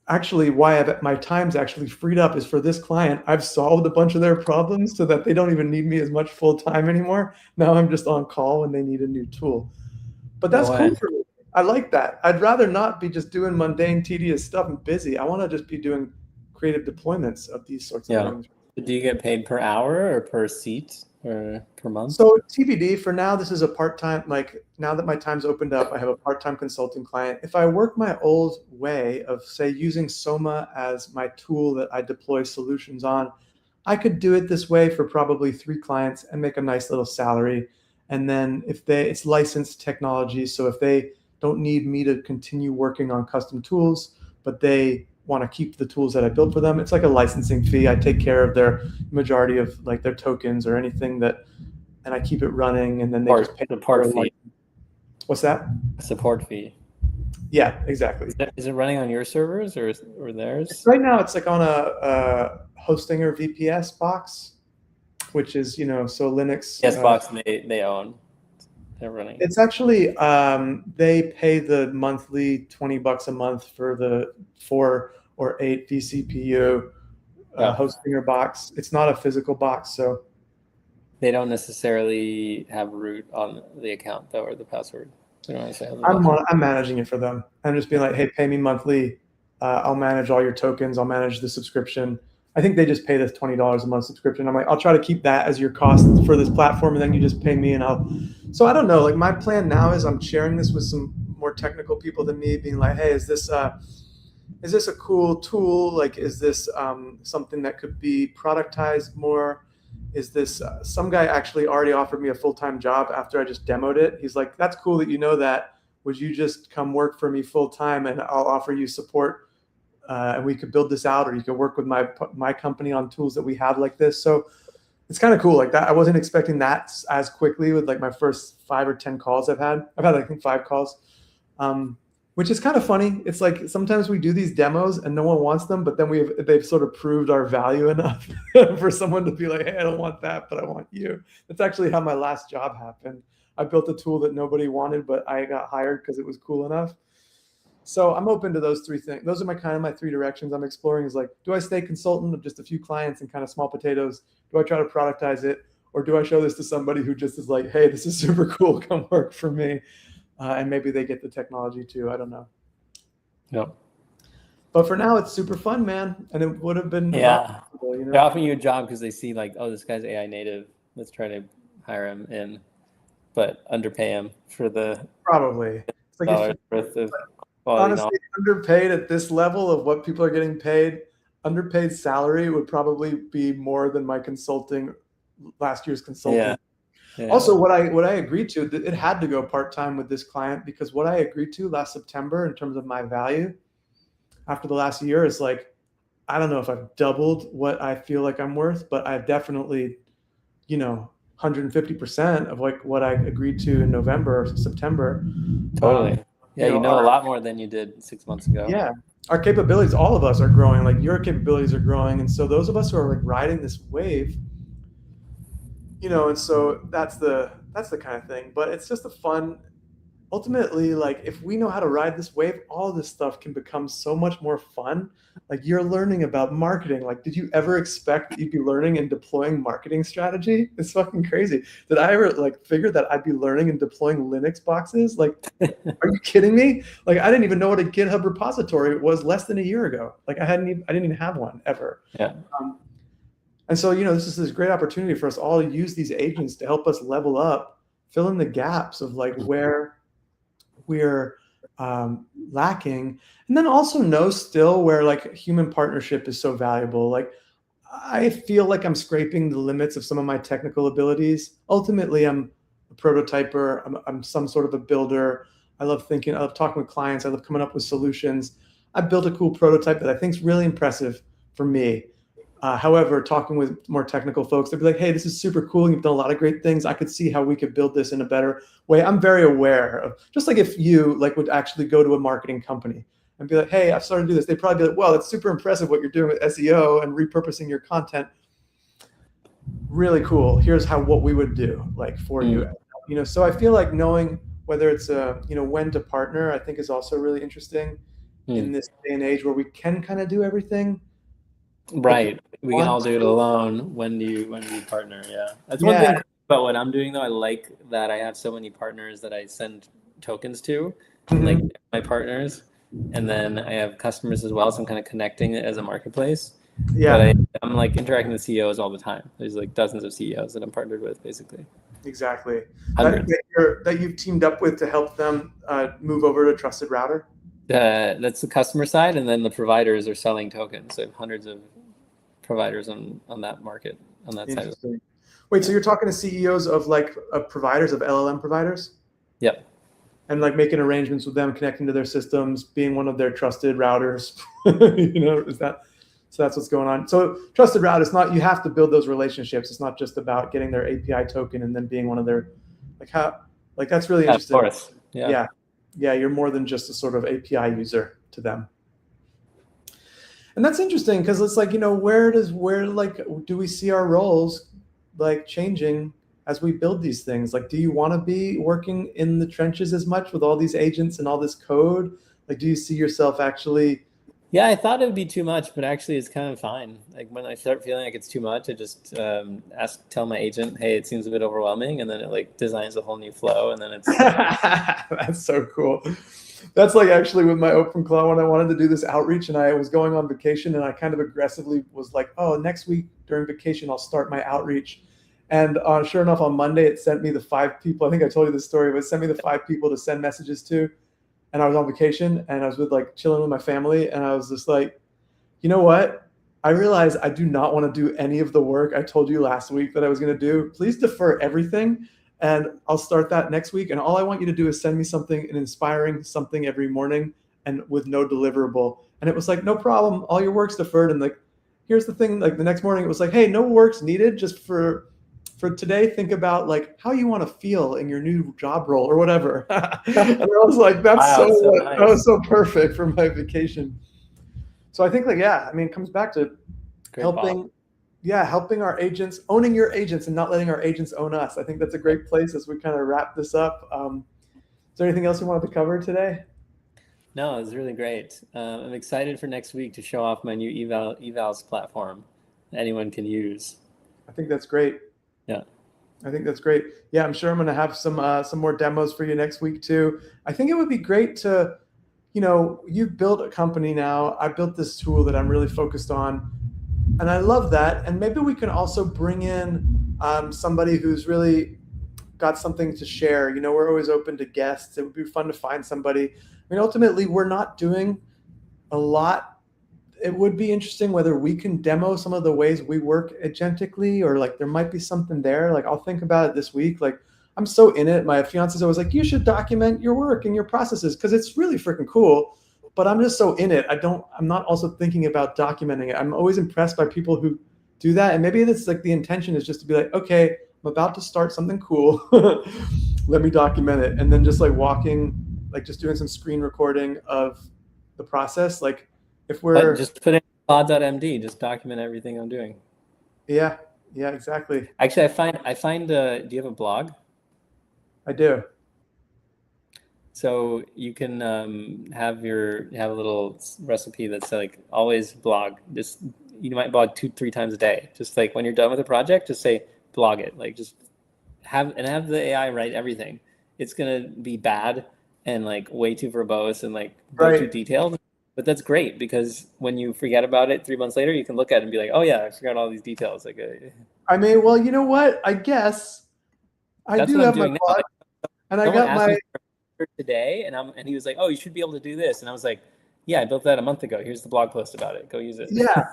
Speaker 2: actually why my time's actually freed up is for this client. I've solved a bunch of their problems so that they don't even need me as much full time anymore. Now I'm just on call when they need a new tool. But that's cool for me. I like that. I'd rather not be just doing mundane, tedious stuff and busy. I want to just be doing creative deployments of these sorts of things.
Speaker 1: Do you get paid per hour or per seat or per month?
Speaker 2: So TBD for now. This is a part-time, like now that my time's opened up, I have a part-time consulting client. If I work my old way of say using Soma as my tool that I deploy solutions on, I could do it this way for probably 3 clients and make a nice little salary. And then it's licensed technology. So if they don't need me to continue working on custom tools, but they want to keep the tools that I built for them, it's like a licensing fee. I take care of their majority of like their tokens or anything and I keep it running, and then they just pay
Speaker 1: the support fee.
Speaker 2: What's that?
Speaker 1: Support fee.
Speaker 2: Yeah, exactly.
Speaker 1: Is it running on your servers or theirs?
Speaker 2: Right now it's like on a hosting or VPS box, which is, you know, so Linux.
Speaker 1: Yes, box they own. They're running.
Speaker 2: It's actually they pay the monthly $20 a month for the 4 or 8 vCPU hosting box. It's not a physical box, so
Speaker 1: they don't necessarily have root on the account though, or the password.
Speaker 2: I'm managing it for them. I'm just being like, hey, pay me monthly. I'll manage all your tokens. I'll manage the subscription. I think they just pay this $20 a month subscription. I'm like, I'll try to keep that as your cost for this platform, and then you just pay me, so I don't know. Like my plan now is I'm sharing this with some more technical people than me, being like, hey, is this a cool tool? Like, is this something that could be productized more? Is this some guy actually already offered me a full-time job after I just demoed it? He's like, that's cool that you know that. Would you just come work for me full-time and I'll offer you support and we could build this out, or you could work with my company on tools that we have like this. So it's kind of cool like that. I wasn't expecting that as quickly with like my first 5 or 10 calls I've had I think 5 calls, which is kind of funny. It's like sometimes we do these demos and no one wants them, but then they've sort of proved our value enough for someone to be like, hey, I don't want that, but I want you. That's actually how my last job happened. I built a tool that nobody wanted, but I got hired because it was cool enough. So I'm open to those 3 things. Those are my 3 directions I'm exploring is like, do I stay consultant of just a few clients and kind of small potatoes? Do I try to productize it? Or do I show this to somebody who just is like, hey, this is super cool, come work for me? And maybe they get the technology too. I don't know.
Speaker 1: Yep.
Speaker 2: But for now, it's super fun, man. And it would have been
Speaker 1: possible, you know? They're offering you a job because they see like, oh, this guy's AI native. Let's try to hire him in, but underpay him for the
Speaker 2: probably it's like
Speaker 1: dollars worth of
Speaker 2: honestly underpaid at this level of what people are getting paid. Underpaid salary would probably be more than my consulting last year's consulting.
Speaker 1: Yeah. Yeah.
Speaker 2: Also, what I agreed to, it had to go part-time with this client because what I agreed to last September in terms of my value after the last year is like, I don't know if I've doubled what I feel like I'm worth, but I've definitely, 150% of like what I agreed to in November or September.
Speaker 1: Totally. Yeah, you know a lot more than you did 6 months ago.
Speaker 2: Yeah. Our capabilities, all of us are growing, like your capabilities are growing. And so those of us who are like riding this wave, and so that's the kind of thing. But it's just a fun, ultimately, like if we know how to ride this wave, all this stuff can become so much more fun. Like you're learning about marketing. Like, did you ever expect that you'd be learning and deploying marketing strategy? It's fucking crazy. Did I ever like figure that I'd be learning and deploying Linux boxes? Like, are you kidding me? Like, I didn't even know what a GitHub repository was less than a year ago. Like I didn't even have one ever.
Speaker 1: Yeah.
Speaker 2: And so, this is this great opportunity for us all to use these agents to help us level up, fill in the gaps of like where we're lacking, and then also know still where like human partnership is so valuable. Like I feel like I'm scraping the limits of some of my technical abilities. Ultimately, I'm a prototyper. I'm some sort of a builder. I love thinking. I love talking with clients. I love coming up with solutions. I built a cool prototype that I think is really impressive for me. However, talking with more technical folks, they'd be like, hey, this is super cool. You've done a lot of great things. I could see how we could build this in a better way. I'm very aware of, just like if you like would actually go to a marketing company and be like, hey, I've started to do this. They'd probably be like, well, it's super impressive what you're doing with SEO and repurposing your content. Really cool. Here's what we would do like for you. So I feel like knowing whether it's when to partner, I think is also really interesting in this day and age where we can kind of do everything.
Speaker 1: Right. We can all do it alone. When do you partner? Yeah. That's one thing about what I'm doing though. I like that I have so many partners that I send tokens to, like my partners. And then I have customers as well. So I'm kind of connecting it as a marketplace. Yeah. But I'm like interacting with CEOs all the time. There's like dozens of CEOs that I'm partnered with basically.
Speaker 2: Exactly. That you've teamed up with to help them move over to Trusted Router?
Speaker 1: That's the customer side. And then the providers are selling tokens. So I have hundreds of providers on that market, on that side of it.
Speaker 2: Wait, so you're talking to CEOs of like providers, of LLM providers?
Speaker 1: Yep.
Speaker 2: And like making arrangements with them, connecting to their systems, being one of their trusted routers. So that's what's going on. So trusted route is not, you have to build those relationships. It's not just about getting their API token and then being one of their, that's really interesting.
Speaker 1: Of course. Yeah.
Speaker 2: Yeah. You're more than just a sort of API user to them. And that's interesting because it's like, where do we see our roles like changing as we build these things? Like, do you want to be working in the trenches as much with all these agents and all this code? Like, do you see yourself actually?
Speaker 1: Yeah, I thought it would be too much, but actually it's kind of fine. Like when I start feeling like it's too much, I just tell my agent, hey, it seems a bit overwhelming. And then it like designs a whole new flow. And then it's.
Speaker 2: That's so cool. That's like actually with my OpenClaw when I wanted to do this outreach and I was going on vacation and I kind of aggressively was like, oh, next week during vacation, I'll start my outreach. And sure enough, on Monday, it sent me the 5 people. I think I told you this story, but it sent me the 5 people to send messages to. And I was on vacation and I was chilling with my family. And I was just like, you know what? I realized I do not want to do any of the work I told you last week that I was going to do. Please defer everything. And I'll start that next week. And all I want you to do is send me an inspiring something every morning and with no deliverable. And it was like, no problem. All your work's deferred. And here's the thing, like the next morning it was like, hey, no work's needed, just for today, think about like how you want to feel in your new job role or whatever. And I was like, that's
Speaker 1: Wow, so
Speaker 2: nice.
Speaker 1: nice.
Speaker 2: That was so perfect for my vacation. So I think like, yeah, I mean, it comes back to
Speaker 1: Great
Speaker 2: helping,
Speaker 1: Bob.
Speaker 2: helping our agents, owning your agents and not letting our agents own us. I think that's a great place as we kind of wrap this up. Is there anything else you wanted to cover today?
Speaker 1: No, it was really great. I'm excited for next week to show off my new evals platform that anyone can use.
Speaker 2: I think that's great.
Speaker 1: Yeah.
Speaker 2: I think that's great. Yeah, I'm sure I'm going to have some more demos for you next week too. I think it would be great to, you've built a company now. I built this tool that I'm really focused on, and I love that. And maybe we can also bring in somebody who's really got something to share. We're always open to guests. It would be fun to find somebody. I mean, ultimately, we're not doing a lot. It would be interesting whether we can demo some of the ways we work agentically, or like there might be something there. Like I'll think about it this week. Like I'm so in it. My fiance's always like, you should document your work and your processes because it's really freaking cool. But I'm just so in it. I'm not also thinking about documenting it. I'm always impressed by people who do that. And maybe it's like the intention is just to be like, okay, I'm about to start something cool. Let me document it. And then just like like just doing some screen recording of the process. Like if we're
Speaker 1: just put in pod.md, just document everything I'm doing.
Speaker 2: Yeah, exactly.
Speaker 1: Actually, I find do you have a blog?
Speaker 2: I do.
Speaker 1: So you can have a little recipe that's like always blog. Just you might blog 2-3 times a day. Just like when you're done with a project, just say blog it. Like just have the AI write everything. It's gonna be bad and like way too verbose and like way too detailed. But that's great because when you forget about it 3 months later, you can look at it and be like, oh yeah, I forgot all these details. Like,
Speaker 2: I mean, well, you know what? I guess I do have my blog, and I got my
Speaker 1: today, and he was like, oh, you should be able to do this, and I was like, yeah, I built that a month ago. Here's the blog post about it. Go use it.
Speaker 2: Yeah.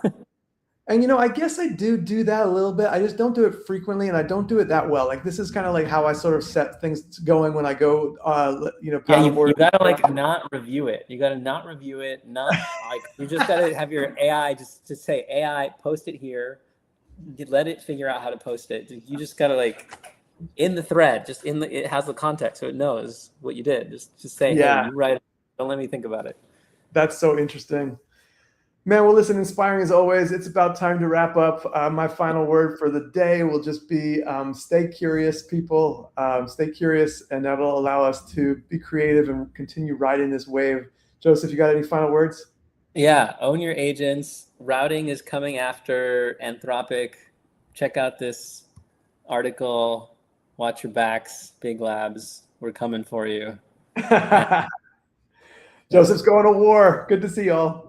Speaker 2: And I guess I do that a little bit. I just don't do it frequently, and I don't do it that well. Like this is kind of like how I sort of set things going when I go,
Speaker 1: paddleboard. You gotta like not review it. You gotta not review it. Not like you just gotta have your AI just say AI post it here. Let it figure out how to post it. You just gotta like in the thread, just it has the context, so it knows what you did. Just say, hey, you write it. Don't let me think about it.
Speaker 2: That's so interesting. Man, well, listen, inspiring as always. It's about time to wrap up. My final word for the day will just be stay curious, people. Stay curious, and that'll allow us to be creative and continue riding this wave. Joseph, you got any final words?
Speaker 1: Yeah, own your agents. Routing is coming after Anthropic. Check out this article. Watch your backs, big labs. We're coming for you.
Speaker 2: Joseph's going to war. Good to see y'all.